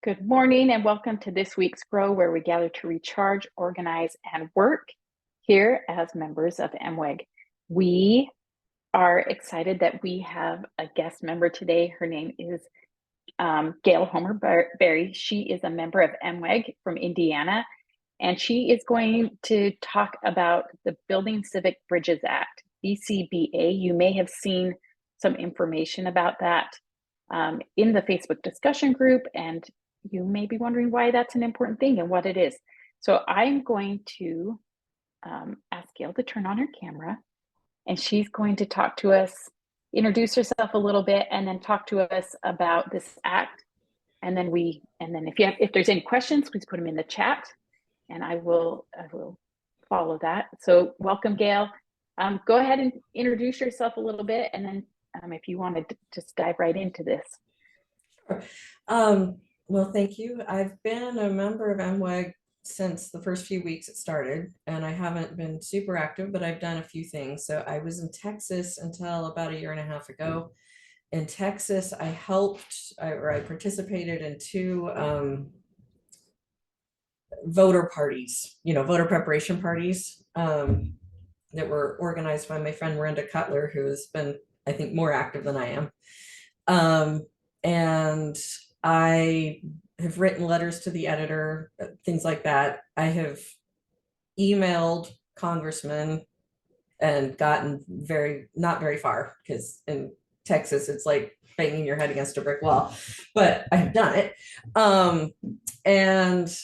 Good morning and welcome to this week's Grow, where we gather to recharge, organize, and work here as members of MWEG. We are excited that we have a guest member today. Her name is Gail Homer Berry. She is a member of MWEG from Indiana, and she is going to talk about the Building Civic Bridges Act, BCBA. You may have seen some information about that in the Facebook discussion group, and you may be wondering why that's an important thing and what it is. So I'm going to ask Gail to turn on her camera, and she's going to talk to us, introduce herself a little bit, and then talk to us about this act. And then if there's any questions, please put them in the chat, and I will follow that. So welcome, Gail. Go ahead and introduce yourself a little bit, and then if you want to just dive right into this. Sure. Well, thank you. I've been a member of MWEG since the first few weeks it started, and I haven't been super active, but I've done a few things. So I was in Texas until about a year and a half ago. In Texas, I participated in two voter parties, voter preparation parties that were organized by my friend Miranda Cutler, who has been, I think, more active than I am. And I have written letters to the editor, things like that. I have emailed congressmen and gotten not very far, because in Texas, it's like banging your head against a brick wall, but I have done it. And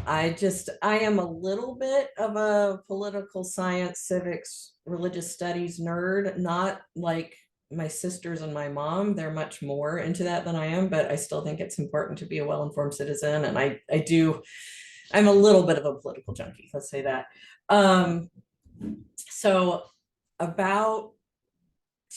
I am a little bit of a political science, civics, religious studies nerd, not like my sisters and my mom. They're much more into that than I am, but I still think it's important to be a well-informed citizen. And I'm a little bit of a political junkie, let's say that. So about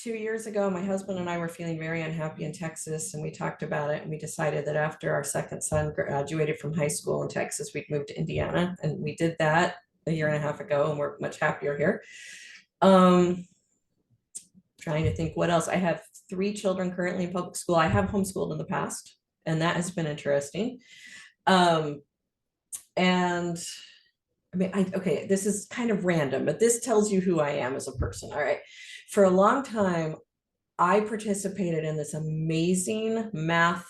2 years ago, my husband and I were feeling very unhappy in Texas, and we talked about it, and we decided that after our second son graduated from high school in Texas, we'd move to Indiana, and we did that a year and a half ago, and we're much happier here. Trying to think what else. I have 3 children currently in public school. I have homeschooled in the past, and that has been interesting. And I mean, okay, this is kind of random, but this tells you who I am as a person. All right. For a long time, I participated in this amazing math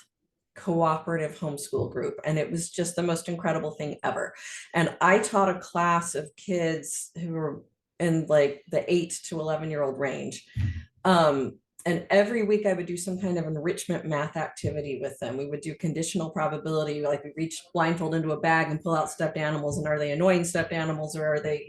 cooperative homeschool group, and it was just the most incredible thing ever. And I taught a class of kids who were in like the 8 to 11-year-old range. And every week I would do some kind of enrichment math activity with them. We would do conditional probability, like we reach blindfold into a bag and pull out stuffed animals, and are they annoying stuffed animals, or are they,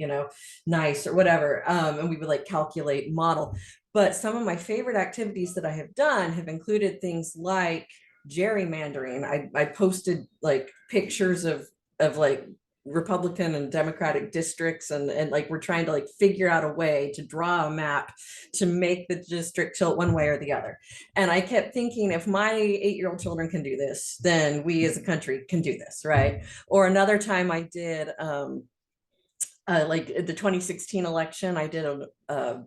nice, or whatever. And we would like calculate and model. But some of my favorite activities that I have done have included things like gerrymandering. I posted like pictures of like Republican and Democratic districts, and like we're trying to like figure out a way to draw a map to make the district tilt one way or the other. And I kept thinking, if my 8-year-old children can do this, then we as a country can do this, right? Or another time I did like the 2016 election, I did an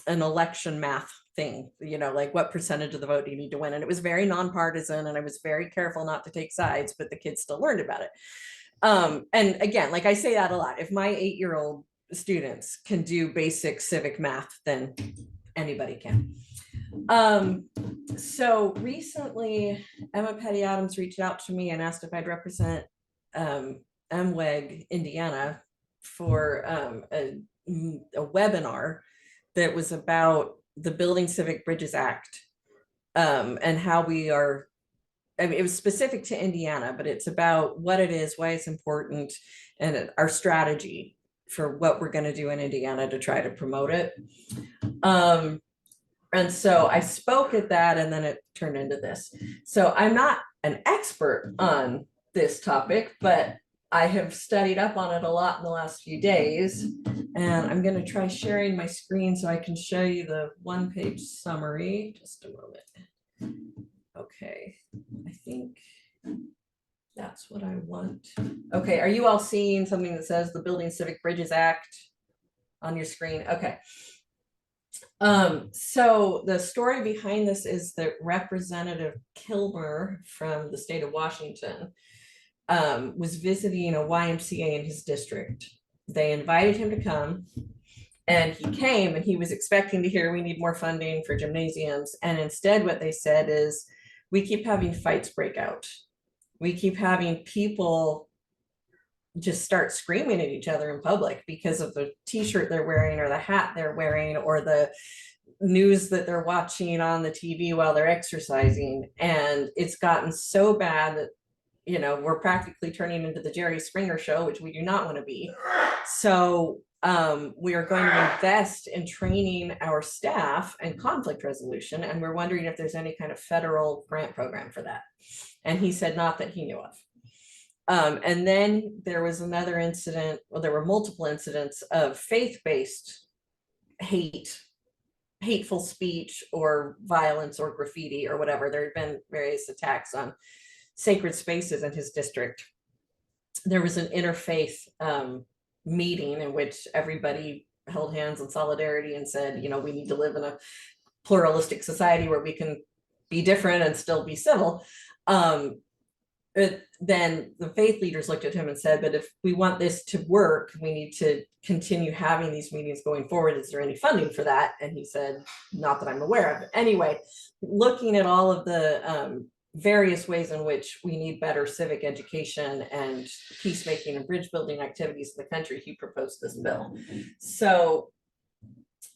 election math thing, like what percentage of the vote do you need to win? And it was very nonpartisan, and I was very careful not to take sides, but the kids still learned about it. And again, like I say that a lot, if my 8-year-old students can do basic civic math, then anybody can. So recently, Emma Petty Adams reached out to me and asked if I'd represent MWEG Indiana for a webinar that was about the Building Civic Bridges Act, and how we are, I mean, it was specific to Indiana, but it's about what it is, why it's important, and our strategy for what we're going to do in Indiana to try to promote it. And so I spoke at that, and then it turned into this. So I'm not an expert on this topic, but I have studied up on it a lot in the last few days, and I'm going to try sharing my screen so I can show you the one-page summary. Just a moment. Okay, I think that's what I want. Okay, are you all seeing something that says the Building Civic Bridges Act on your screen? Okay. So the story behind this is that Representative Kilmer from the state of Washington was visiting a YMCA in his district. They invited him to come, and he came, and he was expecting to hear we need more funding for gymnasiums. And instead, what they said is, we keep having fights break out. We keep having people just start screaming at each other in public because of the t-shirt they're wearing or the hat they're wearing or the news that they're watching on the TV while they're exercising. And it's gotten so bad that, you know, we're practically turning into the Jerry Springer show, which we do not want to be. So we are going to invest in training our staff and conflict resolution. And we're wondering if there's any kind of federal grant program for that. And he said not that he knew of. And then there was another incident, well, there were multiple incidents of faith-based hateful speech or violence or graffiti or whatever. There had been various attacks on sacred spaces in his district. There was an interfaith meeting in which everybody held hands in solidarity and said, you know, we need to live in a pluralistic society where we can be different and still be civil. Then the faith leaders looked at him and said, but if we want this to work, we need to continue having these meetings going forward. Is there any funding for that? And he said, not that I'm aware of. Anyway, looking at all of the various ways in which we need better civic education and peacemaking and bridge building activities in the country, he proposed this bill. So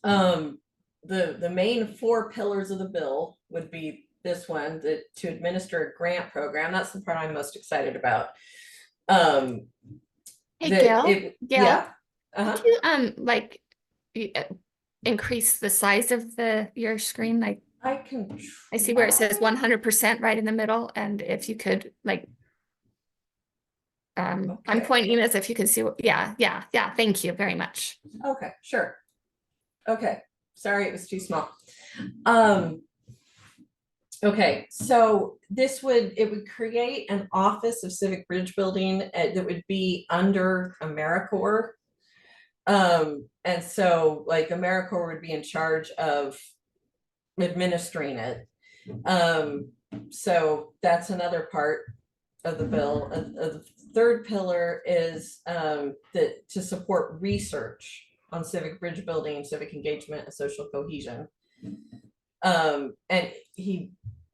the main 4 pillars of the bill would be this one, that to administer a grant program. That's the part I'm most excited about. Hey, Gail, Yeah. could you like increase the size of your screen? Like I can. I see where it says 100% right in the middle, and if you could like I'm pointing as if you can see what, yeah. Thank you very much. Okay, sure. Okay, sorry, it was too small. Okay, so it would create an office of civic bridge building that would be under AmeriCorps. And so like AmeriCorps would be in charge of administering it. So that's another part of the bill. The third pillar is that to support research on civic bridge building, civic engagement, and social cohesion. And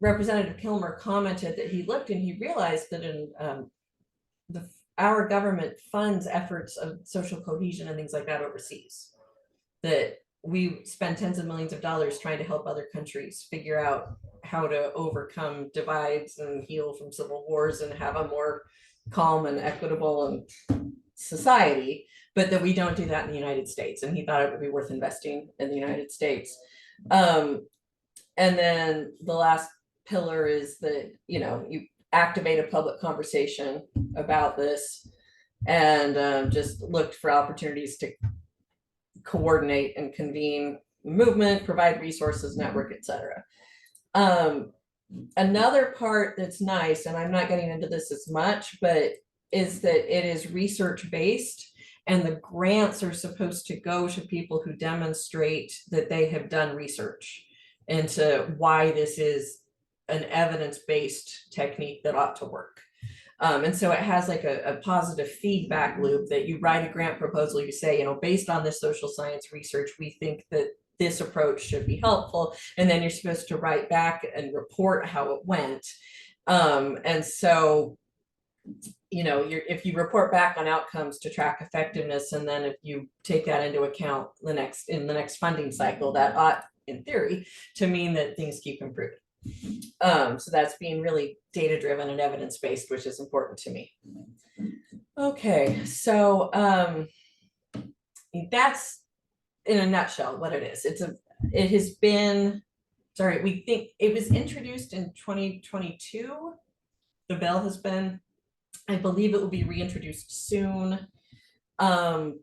Representative Kilmer commented that he looked and he realized that in our government funds efforts of social cohesion and things like that overseas, that we spend tens of millions of dollars trying to help other countries figure out how to overcome divides and heal from civil wars and have a more calm and equitable society, but that we don't do that in the United States. And he thought it would be worth investing in the United States. And then the last pillar is that, you know, you activate a public conversation about this and just looked for opportunities to coordinate and convene movement, provide resources, network, etc. Another part that's nice, and I'm not getting into this as much, but is that it is research based, and the grants are supposed to go to people who demonstrate that they have done research into why this is an evidence-based technique that ought to work. And so it has like a positive feedback loop that you write a grant proposal, you say, you know, based on this social science research, we think that this approach should be helpful. And then you're supposed to write back and report how it went. And so, you know, if you report back on outcomes to track effectiveness, and then if you take that into account in the next funding cycle, that ought, in theory, to mean that things keep improving. So that's being really data driven and evidence based, which is important to me. Okay, so that's in a nutshell what it is. It has been, sorry, we think it was introduced in 2022. The bill has been, I believe it will be reintroduced soon. And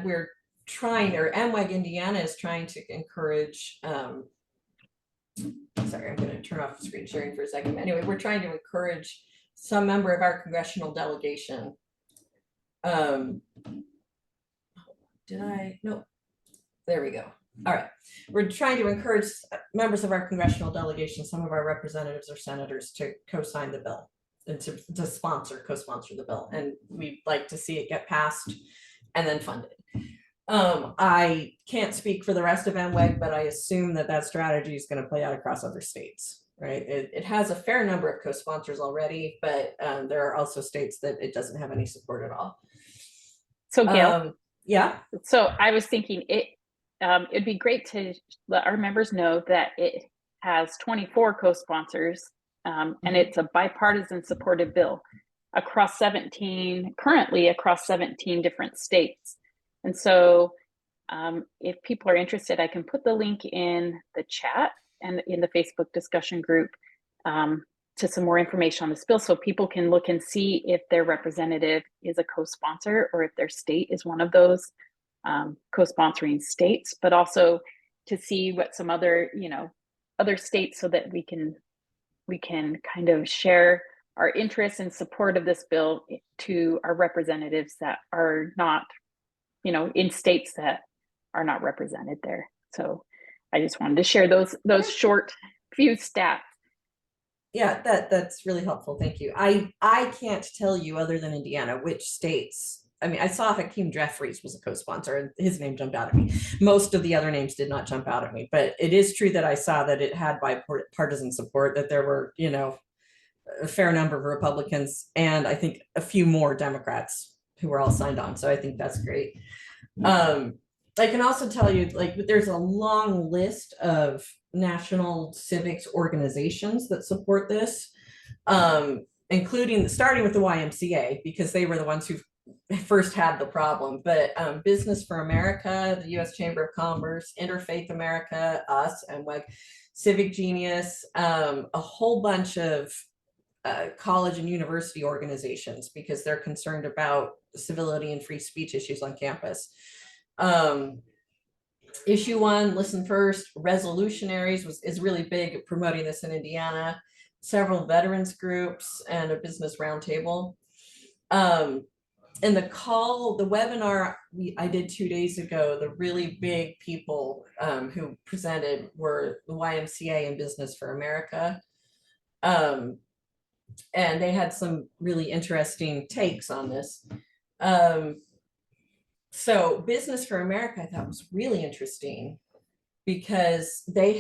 we're trying, or MWEG Indiana is trying to encourage sorry, I'm going to turn off screen sharing for a second. Anyway, we're trying to encourage some member of our congressional delegation. No, there we go. All right. We're trying to encourage members of our congressional delegation, some of our representatives or senators, to co-sign the bill and to co-sponsor the bill. And we'd like to see it get passed and then funded. I can't speak for the rest of MWEG, but I assume that strategy is going to play out across other states, right? It has a fair number of co-sponsors already, but there are also states that it doesn't have any support at all. So Gail, yeah. So I was thinking it'd be great to let our members know that it has 24 co-sponsors, and it's a bipartisan supported bill currently across 17 different states. And so if people are interested, I can put the link in the chat and in the Facebook discussion group to some more information on this bill, so people can look and see if their representative is a co-sponsor or if their state is one of those co-sponsoring states, but also to see what some other states, so that we can kind of share our interest and support of this bill to our representatives that are not, in states that are not represented there. So I just wanted to share those short few stats. Yeah, that's really helpful. Thank you. I can't tell you, other than Indiana, which states. I mean, I saw Hakeem Jeffries was a co-sponsor and his name jumped out at me. Most of the other names did not jump out at me, but it is true that I saw that it had bipartisan support, that there were, a fair number of Republicans and I think a few more Democrats who were all signed on. So I think that's great. I can also tell you, there's a long list of national civics organizations that support this, starting with the YMCA, because they were the ones who first had the problem, but Business for America, the U.S. Chamber of Commerce, Interfaith America, us, and Civic Genius, a whole bunch of college and university organizations, because they're concerned about civility and free speech issues on campus. Issue One, Listen First, Resolutionaries is really big at promoting this in Indiana. Several veterans groups and a business roundtable. In the webinar I did 2 days ago, the really big people who presented were the YMCA and Business for America. And they had some really interesting takes on this. So Business for America, I thought, was really interesting, because they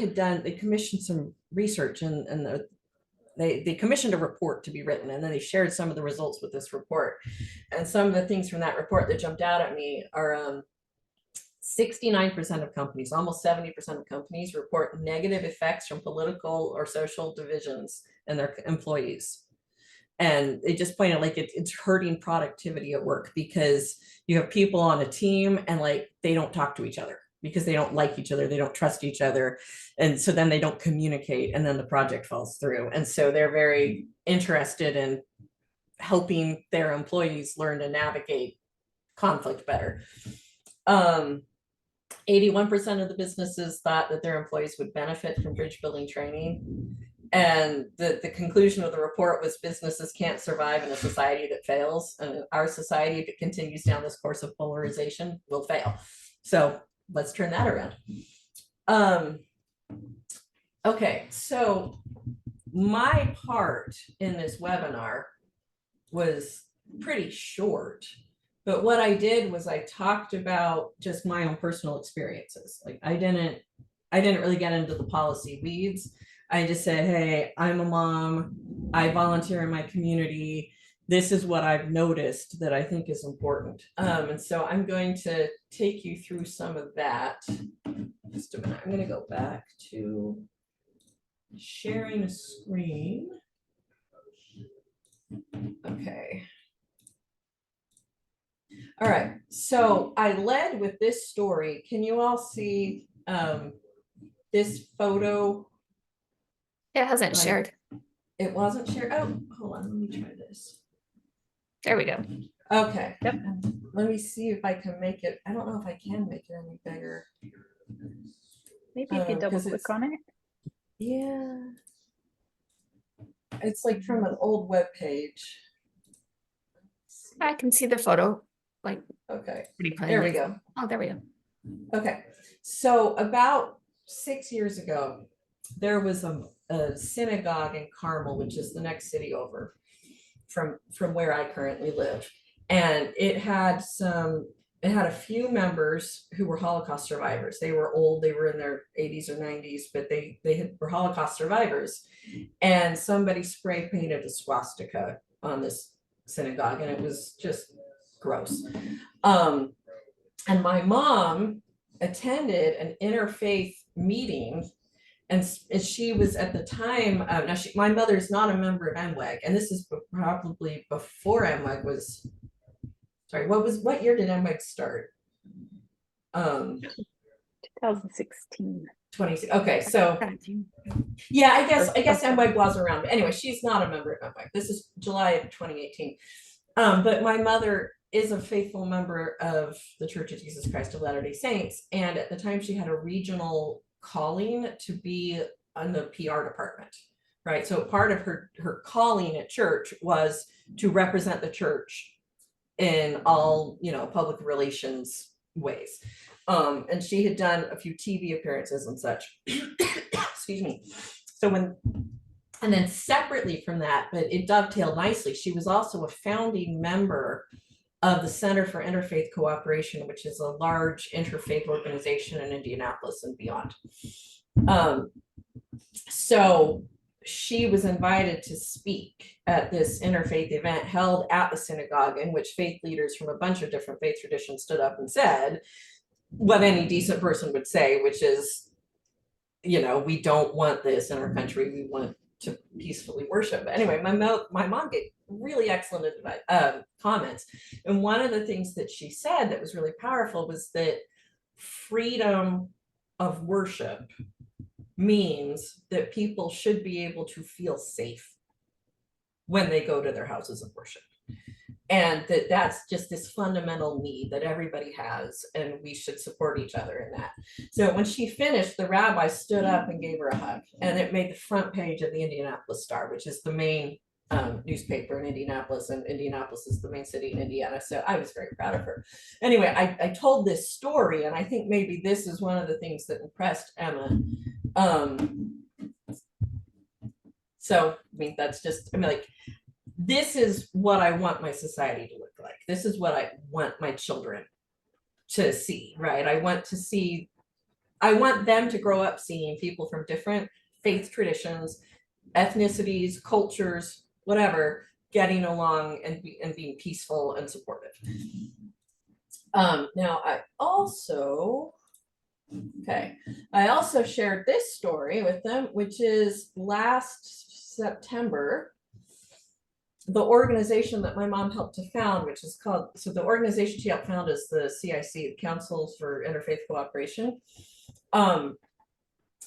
commissioned some research and they commissioned a report to be written, and then they shared some of the results with this report. And some of the things from that report that jumped out at me are 69% of companies, almost 70% of companies, report negative effects from political or social divisions in their employees. And they just pointed it's hurting productivity at work, because you have people on a team and they don't talk to each other because they don't like each other, they don't trust each other, and so then they don't communicate, and then the project falls through. And so they're very interested in helping their employees learn to navigate conflict better. 81% of the businesses thought that their employees would benefit from bridge building training. And the conclusion of the report was, businesses can't survive in a society that fails. And our society, if it continues down this course of polarization, will fail. So let's turn that around. Okay, so my part in this webinar was pretty short, but what I did was I talked about just my own personal experiences. I didn't really get into the policy weeds. I just said, hey, I'm a mom, I volunteer in my community. This is what I've noticed that I think is important. And so I'm going to take you through some of that. Just a minute, I'm going to go back to sharing a screen. Okay. All right, so I led with this story. Can you all see this photo? It hasn't shared. It wasn't shared. Oh, hold on, let me try this. There we go. Okay. Yep. Let me see if I can make it. I don't know if I can make it any bigger. Maybe if you double click on it. Yeah. It's from an old web page. I can see the photo, Okay. pretty plainly. There we go. Oh, there we go. Okay, so about 6 years ago, there was a synagogue in Carmel, which is the next city over from where I currently live. And it had a few members who were Holocaust survivors. They were old, they were in their 80s or 90s, but were Holocaust survivors. And somebody spray painted a swastika on this synagogue, and it was just gross. And my mom attended an interfaith meeting, and she was at the time, now my mother's not a member of MWEG, and this is probably before MWEG was, sorry, what year did MWEG start? 2016. 20, okay, so yeah, I guess MWEG was around, but anyway, she's not a member of MWEG. This is July of 2018. But my mother is a faithful member of the Church of Jesus Christ of Latter-day Saints, and at the time she had a regional calling to be on the PR department, right? So part of her calling at church was to represent the church in all, public relations ways. And she had done a few TV appearances and such. Excuse me. And then separately from that, but it dovetailed nicely, she was also a founding member of the Center for Interfaith Cooperation, which is a large interfaith organization in Indianapolis and beyond. So she was invited to speak at this interfaith event held at the synagogue, in which faith leaders from a bunch of different faith traditions stood up and said what any decent person would say, which is, we don't want this in our country. We want to peacefully worship. But anyway, my mom gave really excellent comments. And one of the things that she said that was really powerful was that freedom of worship means that people should be able to feel safe when they go to their houses of worship. And that's just this fundamental need that everybody has, and we should support each other in that. So when she finished, the rabbi stood up and gave her a hug, and it made the front page of the Indianapolis Star, which is the main newspaper in Indianapolis, and Indianapolis is the main city in Indiana. So I was very proud of her. Anyway, I told this story, and I think maybe this is one of the things that impressed Emma. So, that's just, this is what I want my society to look like. This is what I want my children to see, right? I want them to grow up seeing people from different faith traditions, ethnicities, cultures, whatever, getting along and being peaceful and supportive. Now I also shared this story with them, which is last September, the organization that my mom helped to found, which is called, so the organization she helped found is the CIC, the Councils for Interfaith Cooperation.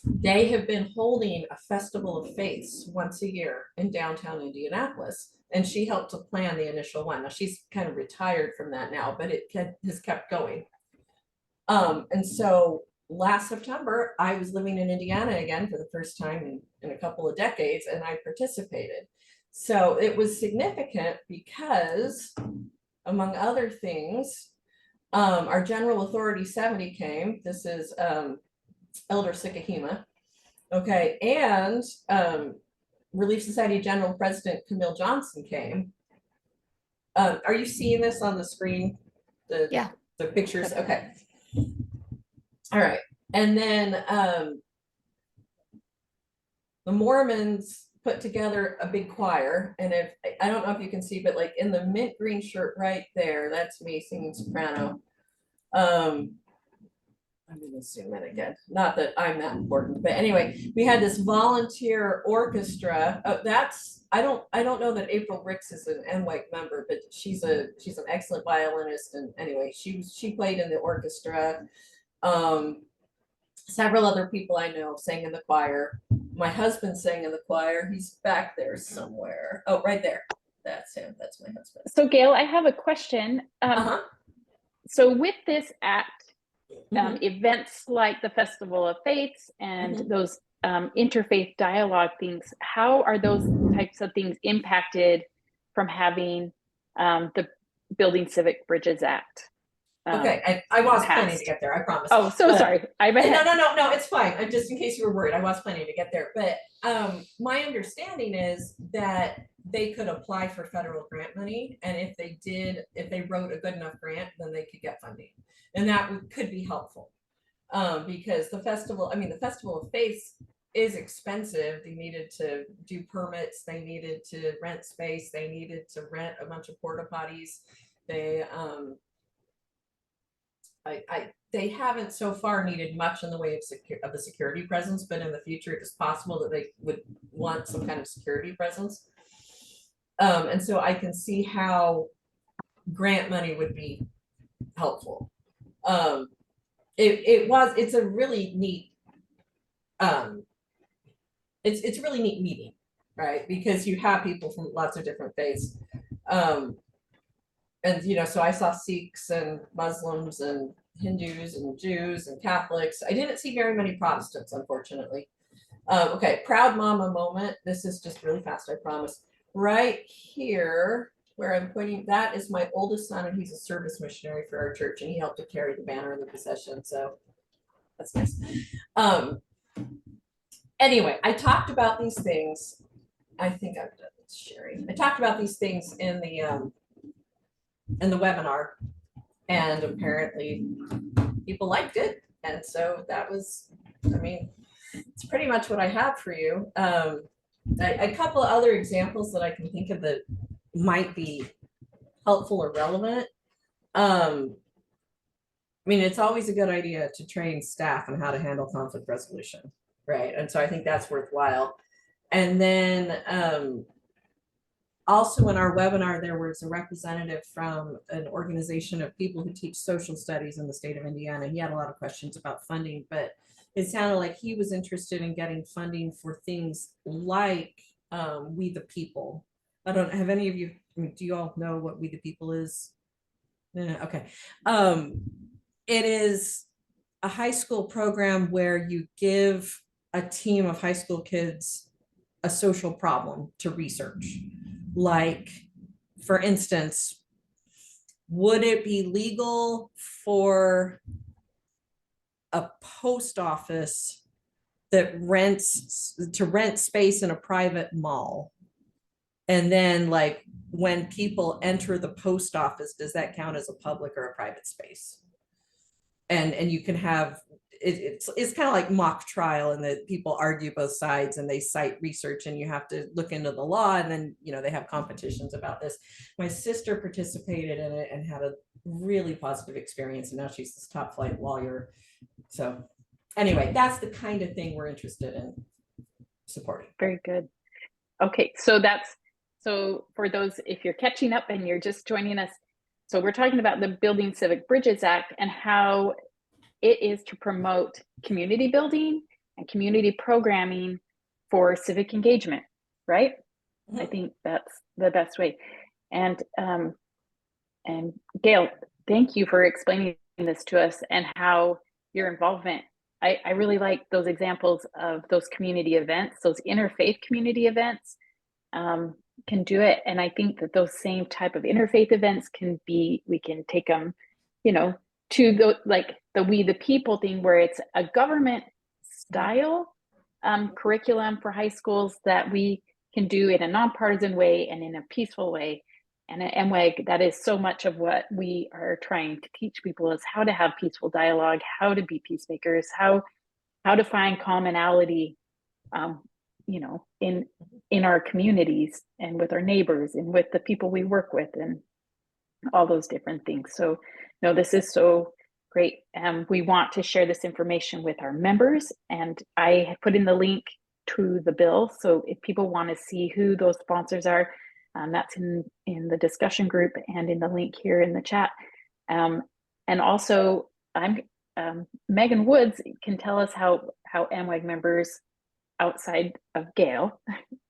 They have been holding a festival of faiths once a year in downtown Indianapolis, and she helped to plan the initial one. Now she's kind of retired from that now, but it has kept going. And so last September, I was living in Indiana again for the first time in a couple of decades, and I participated. So it was significant because, among other things, our General Authority 70 came. This is Elder Sikahima. Okay, and Relief Society General President Camille Johnson came. Are you seeing this on the screen? Yeah. The pictures? Okay. All right. And then the Mormons put together a big choir, and I don't know if you can see, but like in the mint green shirt right there, that's me singing soprano. I'm gonna zoom in again. Not that I'm that important, but anyway, we had this volunteer orchestra. I don't know that April Ricks is an NWEG member, but she's an excellent violinist. And anyway, she played in the orchestra. Several other people I know sang in the choir. My husband sang in the choir. He's back there somewhere. Oh, right there. That's him. That's my husband. So Gail, I have a question. So with this act, events like the Festival of Faiths and those interfaith dialogue things, how are those types of things impacted from having the Building Civic Bridges Act? Okay, I was planning passed. to get there, I promise. Oh, so But- sorry. I'm No, ahead. no, it's fine. Just in case you were worried, I was planning to get there. But my understanding is that they could apply for federal grant money, and if they wrote a good enough grant, then they could get funding, and that could be helpful. Because the Festival of Faith is expensive. They needed to do permits, they needed to rent space, they needed to rent a bunch of porta potties. They they haven't so far needed much in the way of the security presence, but in the future it is possible that they would want some kind of security presence. And so I can see how grant money would be helpful. It's a really neat, it's a really neat meeting, right? Because you have people from lots of different faiths. And so I saw Sikhs and Muslims and Hindus and Jews and Catholics. I didn't see very many Protestants, unfortunately. Okay, proud mama moment. This is just really fast, I promise. Right here, where I'm pointing, that is my oldest son, and he's a service missionary for our church, and he helped to carry the banner in the procession. So that's nice. Anyway, I talked about these things. I think I've done this sharing. I talked about these things in the webinar, and apparently people liked it, and so that was, it's pretty much what I have for you. A couple of other examples that I can think of that might be helpful or relevant. It's always a good idea to train staff on how to handle conflict resolution, right? And so I think that's worthwhile. And then also in our webinar, there was a representative from an organization of people who teach social studies in the state of Indiana. He had a lot of questions about funding, but it sounded like he was interested in getting funding for things like We the People. I don't have any of you, do you all know what We the People is? Okay. It is a high school program where you give a team of high school kids a social problem to research. Like, for instance, would it be legal for a post office that rent space in a private mall? And then, like, when people enter the post office, does that count as a public or a private space? And you can have it's kind of like mock trial, and that people argue both sides and they cite research, and you have to look into the law, and then they have competitions about this. My sister participated in it and had a really positive experience, and now she's this top flight lawyer. So anyway, that's the kind of thing we're interested in supporting. Very good. Okay, so for those, if you're catching up and you're just joining us, so we're talking about the Building Civic Bridges Act and how it is to promote community building and community programming for civic engagement, right? Mm-hmm. I think that's the best way. And Gail, thank you for explaining this to us and how your involvement. I really like those examples of those community events, those interfaith community events can do it. And I think that those same type of interfaith events we can take them, to the We the People thing, where it's a government style curriculum for high schools that we can do in a nonpartisan way and in a peaceful way. And at MWEG, that is so much of what we are trying to teach people, is how to have peaceful dialogue, how to be peacemakers, how to find commonality, in our communities and with our neighbors and with the people we work with and all those different things. So no, this is so great. We want to share this information with our members, and I have put in the link to the bill. So if people want to see who those sponsors are, that's in the discussion group and in the link here in the chat. And also, Megan Woods can tell us how MWEG members outside of Gail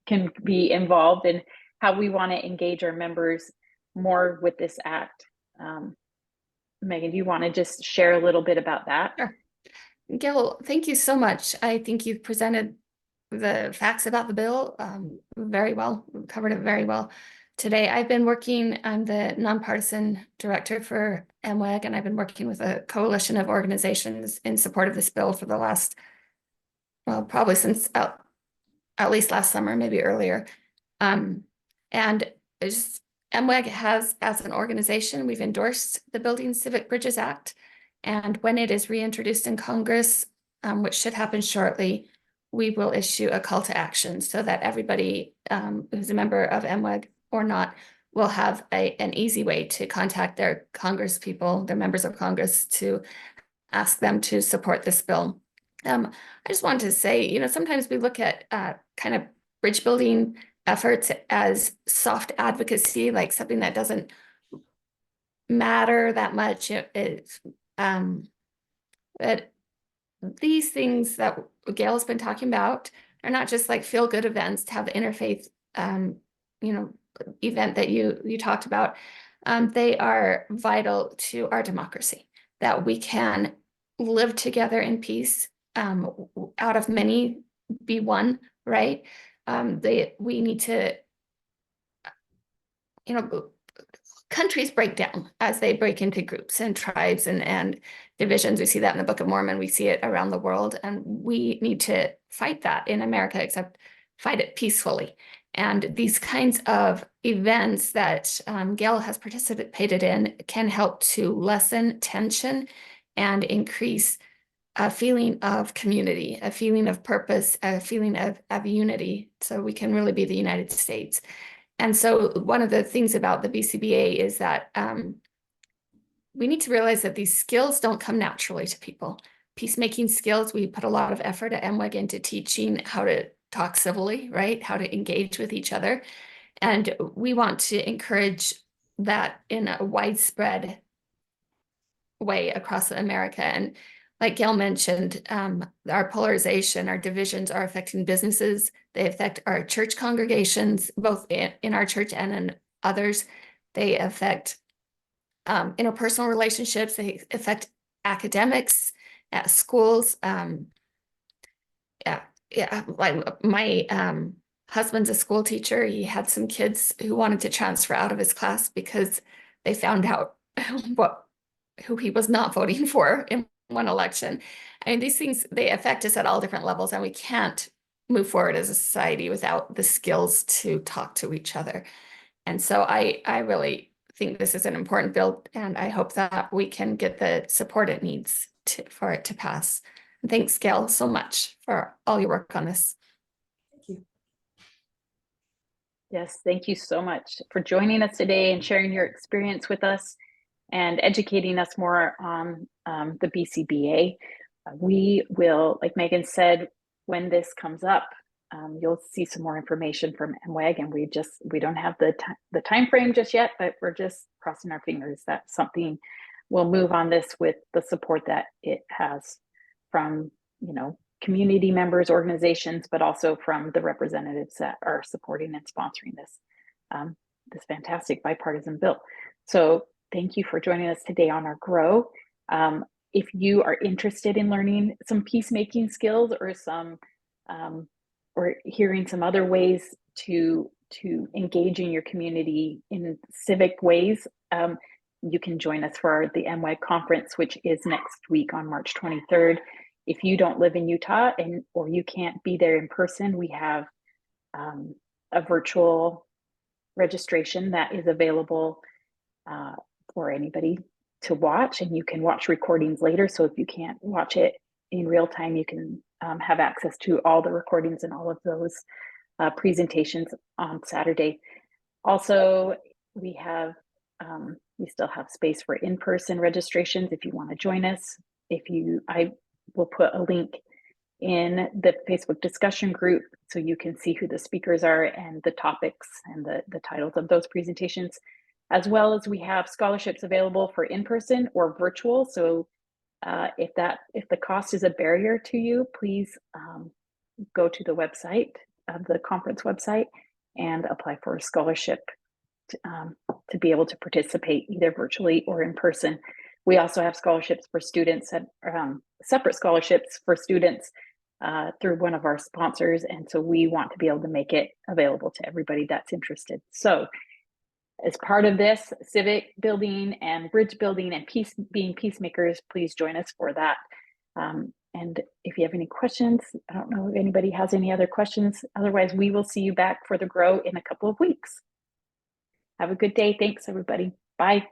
can be involved and how we want to engage our members more with this act. Megan, do you want to just share a little bit about that? Sure. Gail, thank you so much. I think you've presented the facts about the bill very well, covered it very well. today. I've been working, I'm the nonpartisan director for MWEG, and I've been working with a coalition of organizations in support of this bill for the last, well, probably since at least last summer, maybe earlier. And just MWEG has, as an organization, we've endorsed the Building Civic Bridges Act. And when it is reintroduced in Congress, which should happen shortly, we will issue a call to action so that everybody who's a member of MWEG or not will have an easy way to contact their Congress people, their members of Congress, to ask them to support this bill. I just wanted to say, you know, sometimes we look at kind of bridge building efforts as soft advocacy, like something that doesn't matter that much. But these things that Gail's been talking about are not just like feel-good events to have the interfaith, you know, event that you talked about. They are vital to our democracy, that we can live together in peace, out of many be one, right? We need to, you know, countries break down as they break into groups and tribes and divisions. We see that in the Book of Mormon. We see it around the world, and we need to fight that in America, except fight it peacefully. And these kinds of events that Gail has participated in can help to lessen tension and increase a feeling of community, a feeling of purpose, a feeling of unity, so we can really be the United States. And so one of the things about the BCBA is that we need to realize that these skills don't come naturally to people. Peacemaking skills, we put a lot of effort at MWEG into teaching how to talk civilly, right? How to engage with each other. And we want to encourage that in a widespread way across America. And like Gail mentioned, our polarization, our divisions are affecting businesses. They affect our church congregations, both in our church and in others. They affect interpersonal relationships. They affect academics at schools. Like my husband's a school teacher. He had some kids who wanted to transfer out of his class because they found out who he was not voting for in one election. I mean, these things, they affect us at all different levels, and we can't move forward as a society without the skills to talk to each other. And so I really think this is an important bill, and I hope that we can get the support it needs for it to pass. And thanks, Gail, so much for all your work on this. Thank you. Yes, thank you so much for joining us today and sharing your experience with us and educating us more on the BCBA. We will, like Megan said, when this comes up, you'll see some more information from MWEG, and we don't have the time frame just yet, but we're just crossing our fingers that something will move on this with the support that it has from, you know, community members, organizations, but also from the representatives that are supporting and sponsoring this fantastic bipartisan bill. So thank you for joining us today on our Grow. If you are interested in learning some peacemaking skills or or hearing some other ways to engage in your community in civic ways, you can join us for the MWEG conference, which is next week on March 23rd. If you don't live in Utah or you can't be there in person, we have a virtual registration that is available for anybody to watch, and you can watch recordings later. So if you can't watch it in real time, you can have access to all the recordings and all of those presentations on Saturday. Also, we still have space for in-person registrations if you want to join us. I will put a link in the Facebook discussion group so you can see who the speakers are and the topics and the titles of those presentations, as well as we have scholarships available for in-person or virtual. So if the cost is a barrier to you, please go to the website of the conference website and apply for a scholarship to be able to participate either virtually or in person. We also have scholarships for students, separate scholarships for students through one of our sponsors. And so we want to be able to make it available to everybody that's interested. So as part of this civic building and bridge building and being peacemakers, please join us for that. And if you have any questions, I don't know if anybody has any other questions. Otherwise, we will see you back for the Grow in a couple of weeks. Have a good day. Thanks, everybody. Bye.